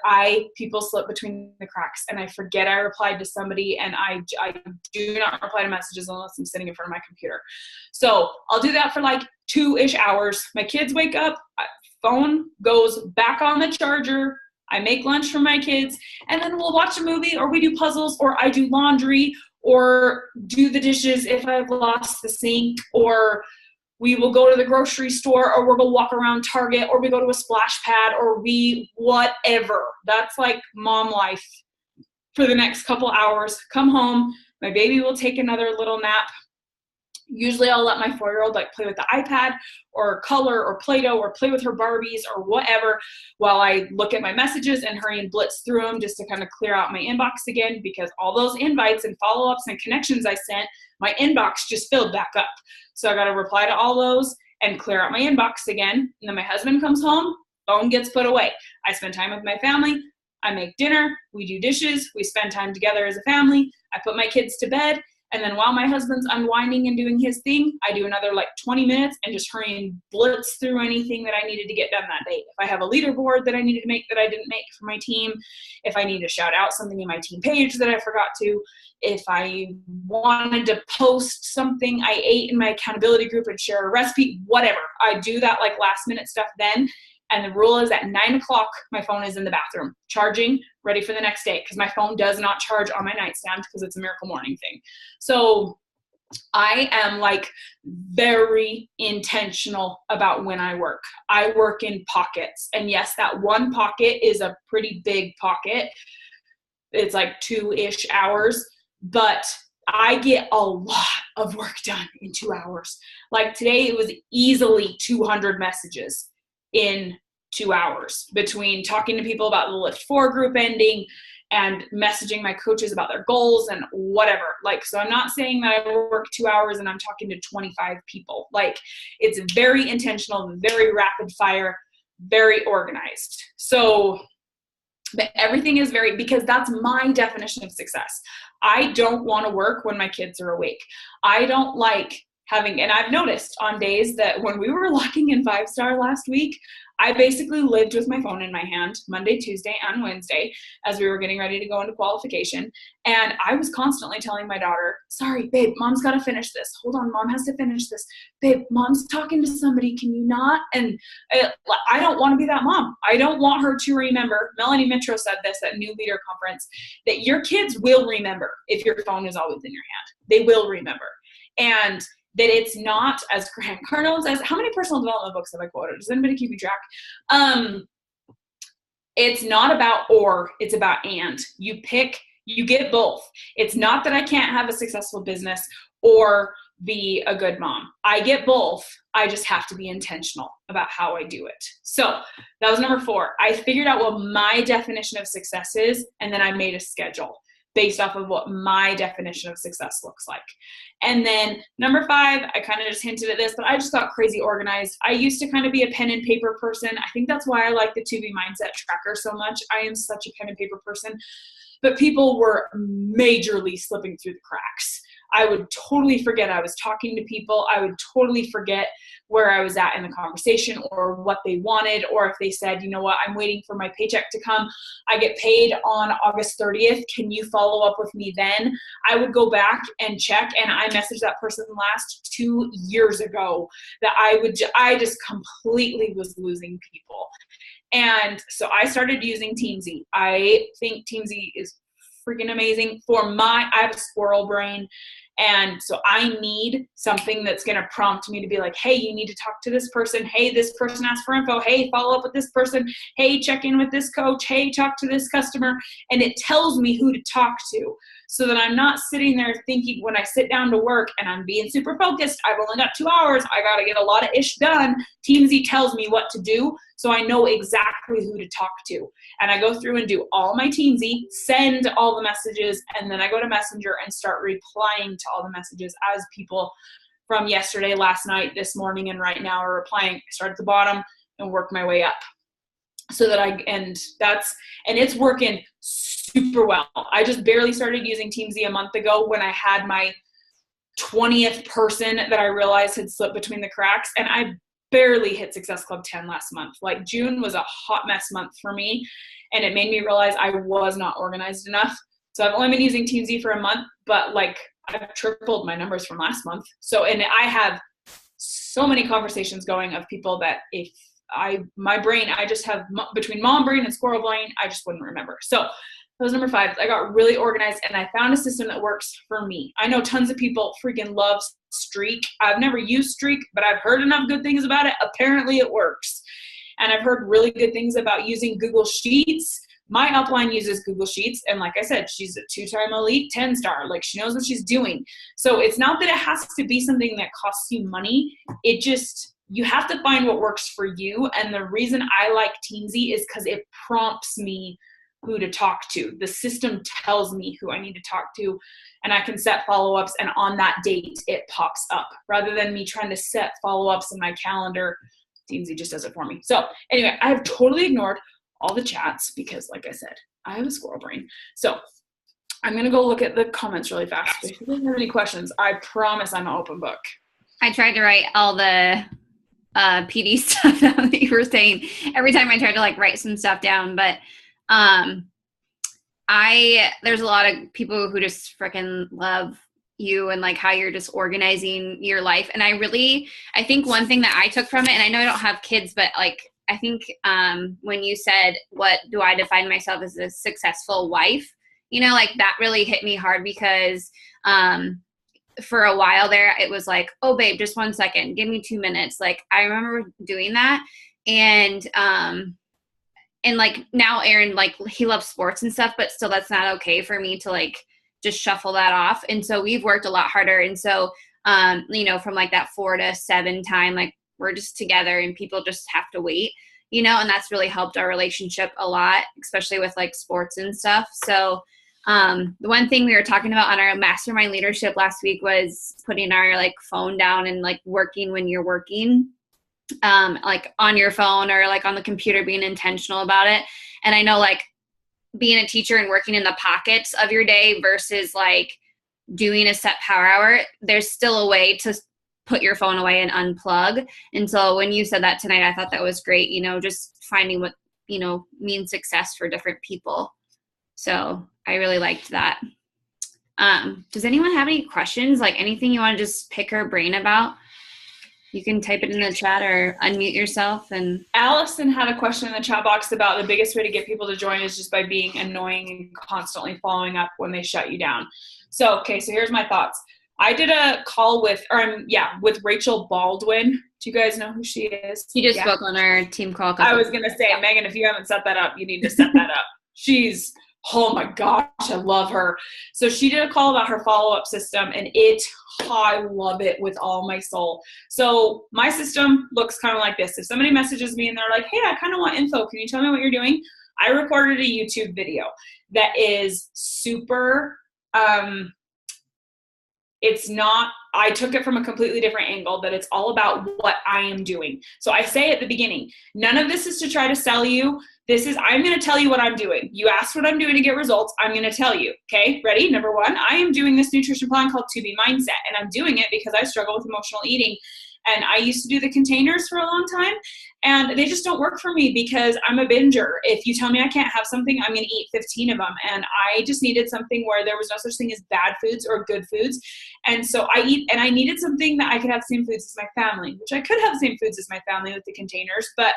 people slip between the cracks and I forget I replied to somebody, and I do not reply to messages unless I'm sitting in front of my computer. So I'll do that for like 2-ish hours. My kids wake up, phone goes back on the charger, I make lunch for my kids, and then we'll watch a movie, or we do puzzles, or I do laundry, or do the dishes if I've lost the sink, or we will go to the grocery store, or we'll go walk around Target, or we go to a splash pad, or whatever. That's like mom life for the next couple hours. Come home, my baby will take another little nap. Usually I'll let my 4-year-old like play with the iPad or color or Play-Doh or play with her Barbies or whatever while I look at my messages and hurry and blitz through them just to kind of clear out my inbox again, because all those invites and follow-ups and connections I sent, my inbox just filled back up. So I got to reply to all those and clear out my inbox again. And then my husband comes home, phone gets put away. I spend time with my family. I make dinner. We do dishes. We spend time together as a family. I put my kids to bed. And then while my husband's unwinding and doing his thing, I do another like 20 minutes and just hurry and blitz through anything that I needed to get done that day. If I have a leaderboard that I needed to make that I didn't make for my team, if I need to shout out something in my team page that I forgot to, if I wanted to post something I ate in my accountability group and share a recipe, whatever. I do that like last minute stuff then. And the rule is at 9 o'clock, my phone is in the bathroom, charging, ready for the next day, because my phone does not charge on my nightstand because it's a Miracle Morning thing. So I am like very intentional about when I work. I work in pockets. And yes, that one pocket is a pretty big pocket. It's like 2-ish hours, but I get a lot of work done in 2 hours. Like today, it was easily 200 messages in 2 hours between talking to people about the Lift 4 group ending and messaging my coaches about their goals and whatever. Like, so I'm not saying that I work 2 hours and I'm talking to 25 people. Like, it's very intentional, very rapid fire, very organized. So But everything is because that's my definition of success. I don't want to work when my kids are awake. I don't like having, and I've noticed on days that when we were locking in 5-star last week, I basically lived with my phone in my hand Monday, Tuesday, and Wednesday as we were getting ready to go into qualification. And I was constantly telling my daughter, sorry, babe, mom's got to finish this. Hold on, mom has to finish this. Babe, mom's talking to somebody. Can you not? And I don't want to be that mom. I don't want her to remember. Melanie Mitro said this at New Leader Conference, that your kids will remember if your phone is always in your hand. They will remember. And that it's not, as Grant Cardone says, how many personal development books have I quoted? Does anybody keep track? It's not about or, it's about and. You pick, you get both. It's not that I can't have a successful business or be a good mom. I get both. I just have to be intentional about how I do it. So that was number 4. I figured out what my definition of success is, and then I made a schedule based off of what my definition of success looks like. And then number 5, I kind of just hinted at this, but I just got crazy organized. I used to kind of be a pen and paper person. I think that's why I like the 2B Mindset Tracker so much. I am such a pen and paper person, but people were majorly slipping through the cracks. I would totally forget I was talking to people. I would totally forget where I was at in the conversation or what they wanted, or if they said, you know what, I'm waiting for my paycheck to come. I get paid on August 30th. Can you follow up with me then? I would go back and check, and I messaged that person last 2 years ago that I just completely was losing people. And so I started using Teamzy. I think Teamzy is freaking amazing I have a squirrel brain. And so I need something that's going to prompt me to be like, hey, you need to talk to this person. Hey, this person asked for info. Hey, follow up with this person. Hey, check in with this coach. Hey, talk to this customer. And it tells me who to talk to, so that I'm not sitting there thinking when I sit down to work and I'm being super focused, I've only got 2 hours, I got to get a lot of ish done. Teamzy tells me what to do, so I know exactly who to talk to. And I go through and do all my Teamzy, send all the messages, and then I go to Messenger and start replying to all the messages as people from yesterday, last night, this morning, and right now are replying. I start at the bottom and work my way up. So that and it's working super well. I just barely started using Teamzy a month ago when I had my 20th person that I realized had slipped between the cracks, and I barely hit Success Club 10 last month. Like June was a hot mess month for me, and it made me realize I was not organized enough. So I've only been using Teamzy for a month, but like I've tripled my numbers from last month. So, and I have so many conversations going of people that if my brain, I just have between mom brain and squirrel brain, I just wouldn't remember. So that was number 5. I got really organized and I found a system that works for me. I know tons of people freaking love Streak. I've never used Streak, but I've heard enough good things about it. Apparently it works. And I've heard really good things about using Google Sheets. My upline uses Google Sheets. And like I said, she's a 2-time elite 10-star. Like she knows what she's doing. So it's not that it has to be something that costs you money. It just, you have to find what works for you. And the reason I like Teamzy is because it prompts me who to talk to. The system tells me who I need to talk to, and I can set follow-ups, and on that date it pops up rather than me trying to set follow-ups in my calendar. Teamzy just does it for me. So anyway, I have totally ignored all the chats because like I said, I have a squirrel brain. So I'm going to go look at the comments really fast. If you have any questions, I promise I'm an open book. I tried to write all the PD stuff down that you were saying every time I tried to like write some stuff down, but there's a lot of people who just freaking love you and like how you're just organizing your life. And I think one thing that I took from it, and I know I don't have kids, but like, I think when you said, what do I define myself as a successful wife, you know, like that really hit me hard because for a while there, it was like, oh babe, just 1 second, give me 2 minutes. Like I remember doing that. And like now Aaron, like he loves sports and stuff, but still that's not okay for me to like just shuffle that off. And so we've worked a lot harder. And so, you know, from like that 4 to 7 time, like we're just together and people just have to wait, you know, and that's really helped our relationship a lot, especially with like sports and stuff. So the one thing we were talking about on our mastermind leadership last week was putting our like phone down and like working when you're working, like on your phone or like on the computer, being intentional about it. And I know like being a teacher and working in the pockets of your day versus like doing a set power hour, there's still a way to put your phone away and unplug. And so when you said that tonight, I thought that was great, you know, just finding what, you know, means success for different people. So I really liked that. Does anyone have any questions? Like anything you want to just pick her brain about? You can type it in the chat or unmute yourself. And Allison had a question in the chat box about the biggest way to get people to join is just by being annoying and constantly following up when they shut you down. So, okay, so here's my thoughts. I did a call with Rachel Baldwin. Do you guys know who she is? She just spoke on our team call. I was going to say, Megan, if you haven't set that up, you need to set that up. She's, oh my gosh, I love her. So she did a call about her follow-up system, and I love it with all my soul. So my system looks kind of like this. If somebody messages me and they're like, hey, I kind of want info, can you tell me what you're doing? I recorded a YouTube video that is super, I took it from a completely different angle, that it's all about what I am doing. So I say at the beginning, none of this is to try to sell you. I'm going to tell you what I'm doing. You asked what I'm doing to get results. I'm going to tell you. Okay, ready? Number one, I am doing this nutrition plan called 2B Mindset, and I'm doing it because I struggle with emotional eating. And I used to do the containers for a long time, and they just don't work for me because I'm a binger. If you tell me I can't have something, I'm going to eat 15 of them. And I just needed something where there was no such thing as bad foods or good foods. And so I needed something that I could have the same foods as my family, which I could have the same foods as my family with the containers, but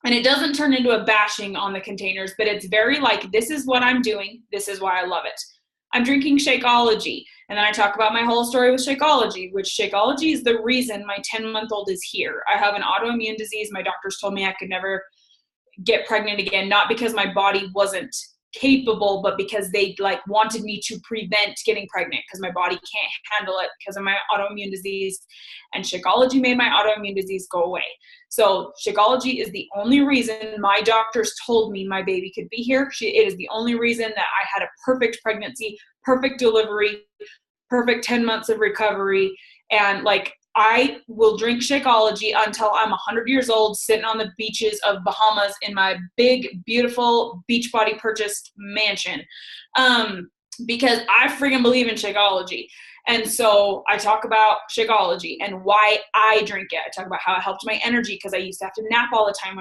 and it doesn't turn into a bashing on the containers, but it's very like, this is what I'm doing. This is why I love it. I'm drinking Shakeology. And then I talk about my whole story with Shakeology, which Shakeology is the reason my 10-month-old is here. I have an autoimmune disease. My doctors told me I could never get pregnant again, not because my body wasn't capable, but because they like wanted me to prevent getting pregnant because my body can't handle it because of my autoimmune disease. And Shakeology made my autoimmune disease go away. So Shakeology is the only reason my doctors told me my baby could be here. It is the only reason that I had a perfect pregnancy, perfect delivery, perfect 10 months of recovery. And like, I will drink Shakeology until I'm 100 years old, sitting on the beaches of Bahamas in my big, beautiful Beachbody purchased mansion, because I freaking believe in Shakeology. And so I talk about Shakeology and why I drink it. I talk about how it helped my energy because I used to have to nap all the time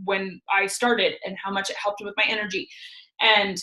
when I started, and how much it helped with my energy and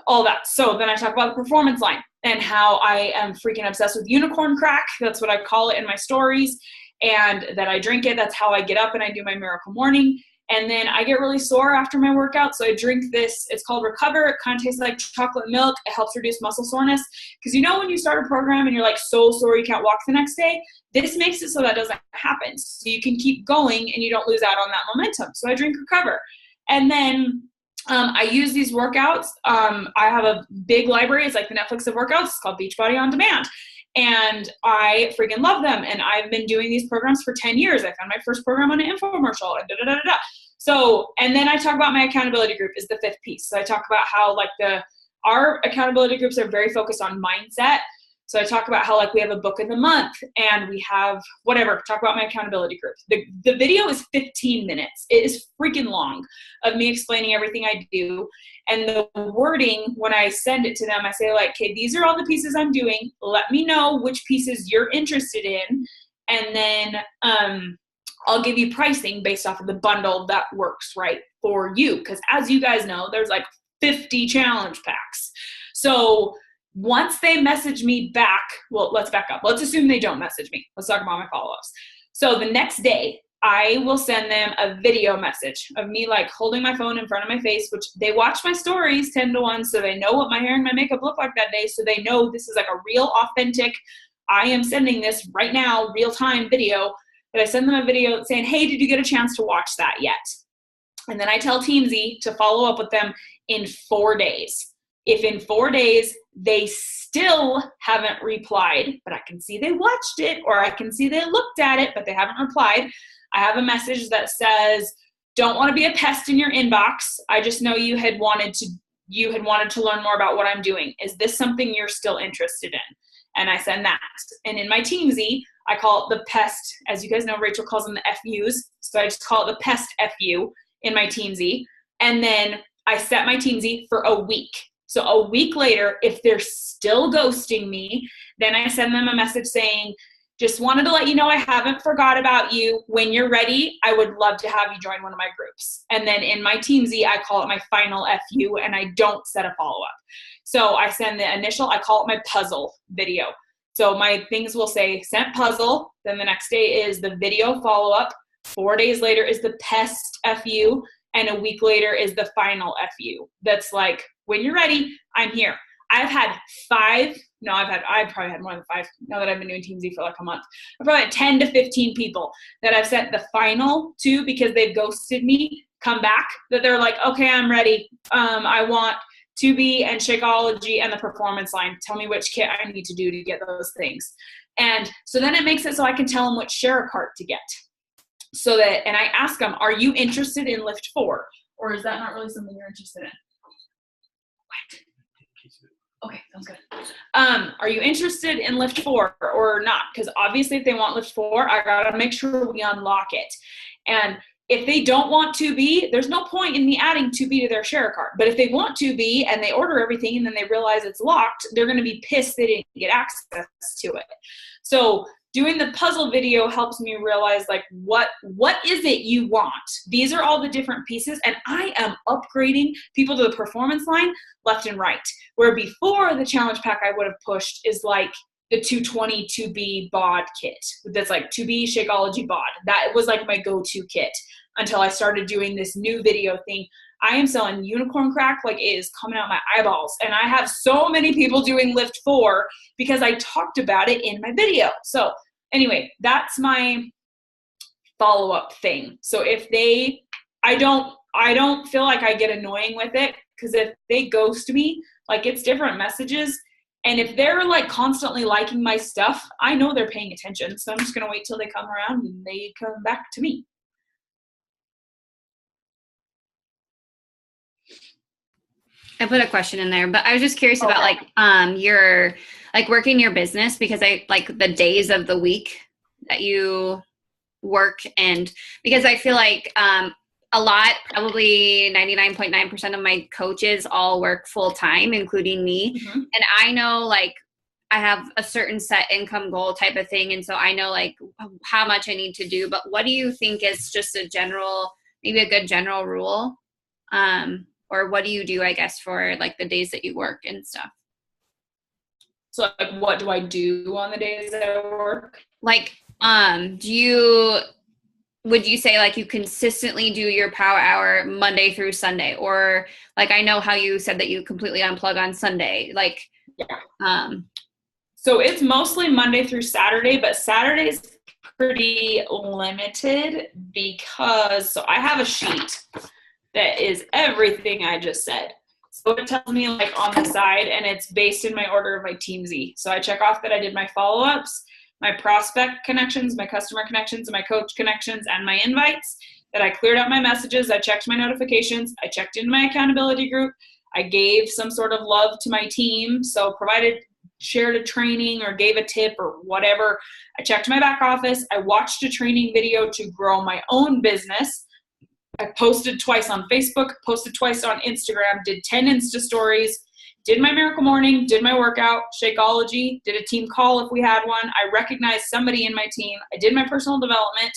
all that. So then I talk about the performance line and how I am freaking obsessed with unicorn crack. That's what I call it in my stories, and that I drink it. That's how I get up and I do my miracle morning. And then I get really sore after my workout, so I drink this. It's called Recover. It kind of tastes like chocolate milk. It helps reduce muscle soreness. Because you know when you start a program and you're like so sore you can't walk the next day? This makes it so that doesn't happen. So you can keep going and you don't lose out on that momentum. So I drink Recover. And then I use these workouts. I have a big library. It's like the Netflix of workouts. It's called Beachbody On Demand. And I freaking love them. And I've been doing these programs for 10 years. I found my first program on an infomercial and da-da-da-da-da. So, and then I talk about my accountability group is the fifth piece. So I talk about how like our accountability groups are very focused on mindset. So I talk about how like we have a book of the month and we have whatever, talk about my accountability group. The video is 15 minutes. It is freaking long of me explaining everything I do. And the wording, when I send it to them, I say like, okay, these are all the pieces I'm doing. Let me know which pieces you're interested in. And then I'll give you pricing based off of the bundle that works right for you. Because as you guys know, there's like 50 challenge packs. So once they message me back, well, let's back up. Let's assume they don't message me. Let's talk about my follow-ups. So the next day, I will send them a video message of me like holding my phone in front of my face, which they watch my stories 10 to 1, so they know what my hair and my makeup look like that day. So they know this is like a real authentic, I am sending this right now, real time video. But I send them a video saying, hey, did you get a chance to watch that yet? And then I tell Teamzy to follow up with them in 4 days. If in 4 days they still haven't replied, but I can see they watched it, or I can see they looked at it, but they haven't replied, I have a message that says, don't want to be a pest in your inbox. I just know you had wanted to learn more about what I'm doing. Is this something you're still interested in? And I send that. And in my Teamzy, I call it the pest. As you guys know, Rachel calls them the FUs. So I just call it the pest FU in my Teamzy. And then I set my Teamsy for a week. So a week later, if they're still ghosting me, then I send them a message saying, just wanted to let you know I haven't forgot about you. When you're ready, I would love to have you join one of my groups. And then in my Teamsy, I call it my final FU, and I don't set a follow-up. So I send the initial, I call it my puzzle video. So my things will say sent puzzle, then the next day is the video follow-up, 4 days later is the pest FU, and a week later is the final FU. That's like, when you're ready, I'm here. I've probably had more than 5 now that I've been doing Teamsy for like a month. I've probably had 10 to 15 people that I've sent the final to because they've ghosted me, come back, that they're like, okay, I'm ready. I want 2B and Shakeology and the performance line. Tell me which kit I need to do to get those things. And so then it makes it so I can tell them which share cart to get. So that, and I ask them, are you interested in Lift 4? Or is that not really something you're interested in? What? Okay, sounds good. Are you interested in Lift 4 or not? Because obviously if they want Lift 4, I gotta make sure we unlock it. And if they don't want 2B, there's no point in me adding 2B to their share cart. But if they want 2B and they order everything and then they realize it's locked, they're gonna be pissed they didn't get access to it. So doing the puzzle video helps me realize like what is it you want? These are all the different pieces, and I am upgrading people to the performance line left and right. Where before the challenge pack I would have pushed is like the 220 2B bod kit. That's like 2B Shakeology bod. That was like my go-to kit until I started doing this new video thing. I am selling unicorn crack like it is coming out my eyeballs. And I have so many people doing Lift 4 because I talked about it in my video. So anyway, that's my follow-up thing. So if I don't feel like I get annoying with it, because if they ghost me, like it's different messages. And if they're like constantly liking my stuff, I know they're paying attention. So I'm just going to wait till they come around and they come back to me. I put a question in there, but I was just curious about like your like working your business, because I like the days of the week that you work, and because I feel like a lot, probably 99.9% of my coaches all work full time, including me. Mm-hmm. And I know like I have a certain set income goal type of thing, and so I know like how much I need to do. But what do you think is just maybe a good general rule? Or what do you do, I guess, for like the days that you work and stuff? So like, what do I do on the days that I work? Like, would you say like you consistently do your power hour Monday through Sunday? Or like, I know how you said that you completely unplug on Sunday. Like, yeah. So it's mostly Monday through Saturday, but Saturday's pretty limited because, so I have a sheet that is everything I just said. So it tells me like on the side, and it's based in my order of my Teamsy. So I check off that I did my follow-ups, my prospect connections, my customer connections, my coach connections, and my invites, that I cleared out my messages, I checked my notifications, I checked into my accountability group, I gave some sort of love to my team, so shared a training or gave a tip or whatever. I checked my back office, I watched a training video to grow my own business. I posted twice on Facebook, posted twice on Instagram, did 10 Insta stories, did my miracle morning, did my workout, Shakeology, did a team call if we had one. I recognized somebody in my team. I did my personal development.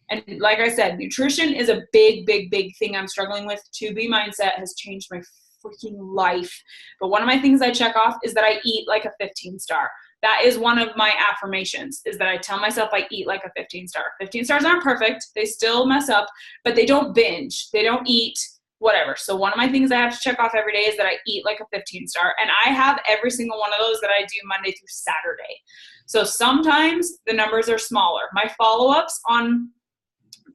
And like I said, nutrition is a big, big, big thing I'm struggling with. 2B mindset has changed my freaking life. But one of my things I check off is that I eat like a 15-star. That is one of my affirmations, is that I tell myself I eat like a 15-star. 15 stars aren't perfect. They still mess up, but they don't binge. They don't eat whatever. So one of my things I have to check off every day is that I eat like a 15-star. And I have every single one of those that I do Monday through Saturday. So sometimes the numbers are smaller. My follow-ups on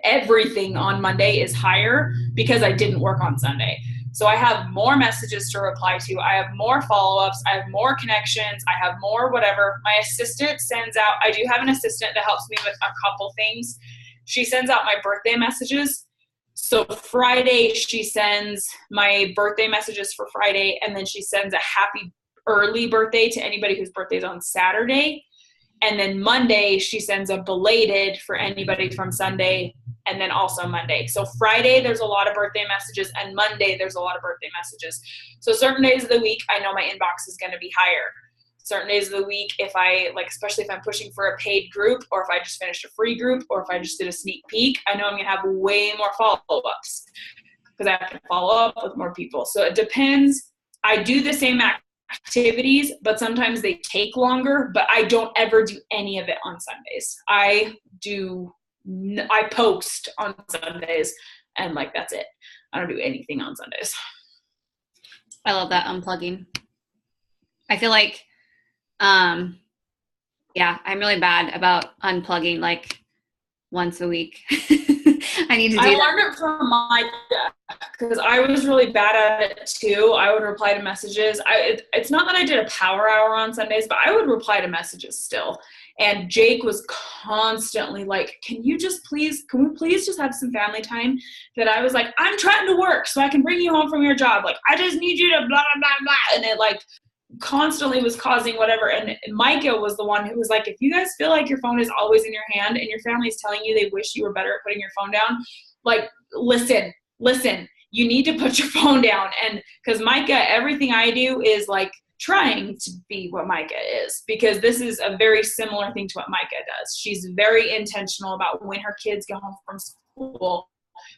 everything on Monday is higher because I didn't work on Sunday. So I have more messages to reply to. I have more follow-ups. I have more connections. I have more whatever. My assistant sends out, I do have an assistant that helps me with a couple things. She sends out my birthday messages. So Friday, she sends my birthday messages for Friday, and then she sends a happy early birthday to anybody whose birthday is on Saturday. And then Monday, she sends a belated for anybody from Sunday, and then also Monday. So Friday, there's a lot of birthday messages, and Monday, there's a lot of birthday messages. So certain days of the week, I know my inbox is going to be higher. Certain days of the week, if I, like, especially if I'm pushing for a paid group, or if I just finished a free group, or if I just did a sneak peek, I know I'm going to have way more follow-ups because I have to follow up with more people. So it depends. I do the same activities, but sometimes they take longer, but I don't ever do any of it on Sundays. I post on Sundays, and like, that's it. I don't do anything on Sundays. I love that unplugging. I feel like, yeah, I'm really bad about unplugging like once a week. I need to do that. I learned it from Micah because I was really bad at it too. I would reply to messages. It's not that I did a power hour on Sundays, but I would reply to messages still. And Jake was constantly like, can we please just have some family time? That I was like, I'm trying to work so I can bring you home from your job. Like, I just need you to blah, blah, blah, blah. And it like constantly was causing whatever. And Micah was the one who was like, if you guys feel like your phone is always in your hand and your family is telling you they wish you were better at putting your phone down, like, listen, you need to put your phone down. And because Micah, everything I do is like trying to be what Micah is, because this is a very similar thing to what Micah does. She's very intentional about when her kids get home from school,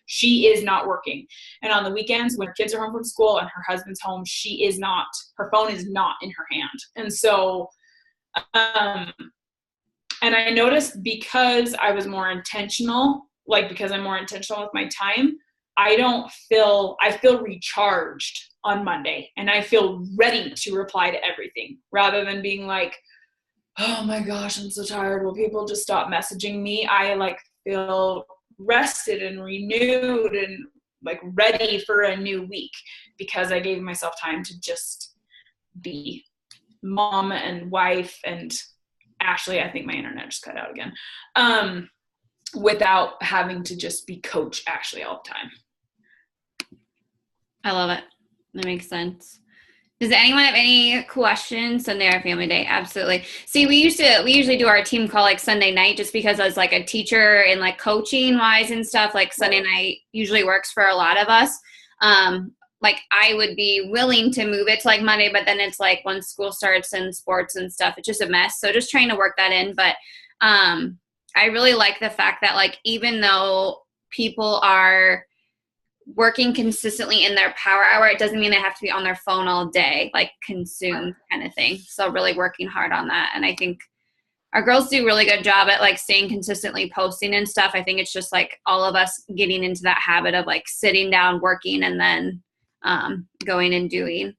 she is not working. And on the weekends when her kids are home from school and her husband's home, her phone is not in her hand. And so, and I noticed because I was more intentional, because I'm more intentional with my time, I feel recharged on Monday, and I feel ready to reply to everything rather than being like, oh my gosh, I'm so tired. Will people just stop messaging me? I feel rested and renewed and ready for a new week because I gave myself time to just be mom and wife. And Ashley, I think my internet just cut out again, without having to just be Coach Ashley all the time. I love it. That makes sense. Does anyone have any questions? Sunday or family day? Absolutely. See, we usually do our team call Sunday night, just because as a teacher and coaching wise and stuff, Sunday night usually works for a lot of us. I would be willing to move it to Monday, but then it's when school starts and sports and stuff, it's just a mess. So just trying to work that in. But I really like the fact that even though people are working consistently in their power hour, it doesn't mean they have to be on their phone all day, consumed kind of thing. So really working hard on that. And I think our girls do a really good job at staying consistently posting and stuff. I think it's just all of us getting into that habit of sitting down, working, and then going and doing.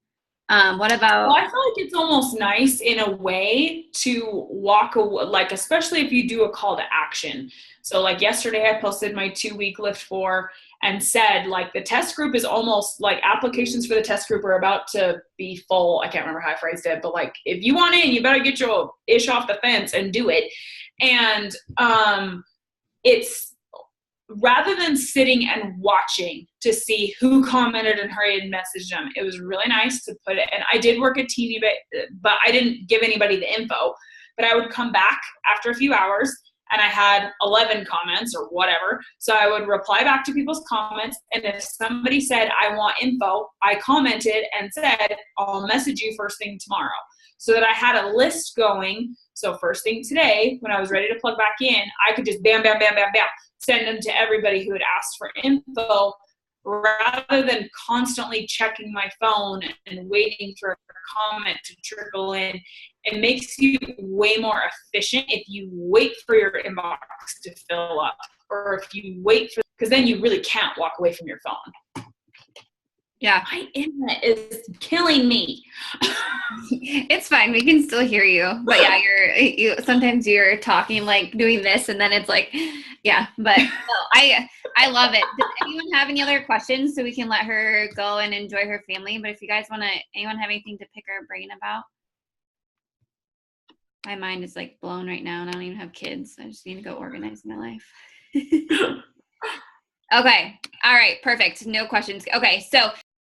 What about? Well, I feel like it's almost nice in a way to walk away, especially if you do a call to action. So yesterday I posted my 2-week Lift 4 and said the test group is almost applications for the test group are about to be full. I can't remember how I phrased it, but if you want in, you better get your ish off the fence and do it. And it's rather than sitting and watching to see who commented and hurried and messaged them, it was really nice to put it. And I did work a teeny bit, but I didn't give anybody the info. But I would come back after a few hours and I had 11 comments or whatever. So I would reply back to people's comments. And if somebody said, I want info, I commented and said, I'll message you first thing tomorrow. So that I had a list going. So first thing today, when I was ready to plug back in, I could just bam, bam, bam, bam, bam, send them to everybody who had asked for info, rather than constantly checking my phone and waiting for a comment to trickle in. It makes you way more efficient if you wait for your inbox to fill up, or if you wait for, because then you really can't walk away from your phone. Yeah. My internet is killing me. It's fine. We can still hear you. But yeah, you sometimes you're talking doing this, and then it's yeah. But no, I love it. Does anyone have any other questions so we can let her go and enjoy her family? But if you guys anyone have anything to pick her brain about? My mind is blown right now, and I don't even have kids. I just need to go organize my life. Okay. All right. Perfect. No questions. Okay. So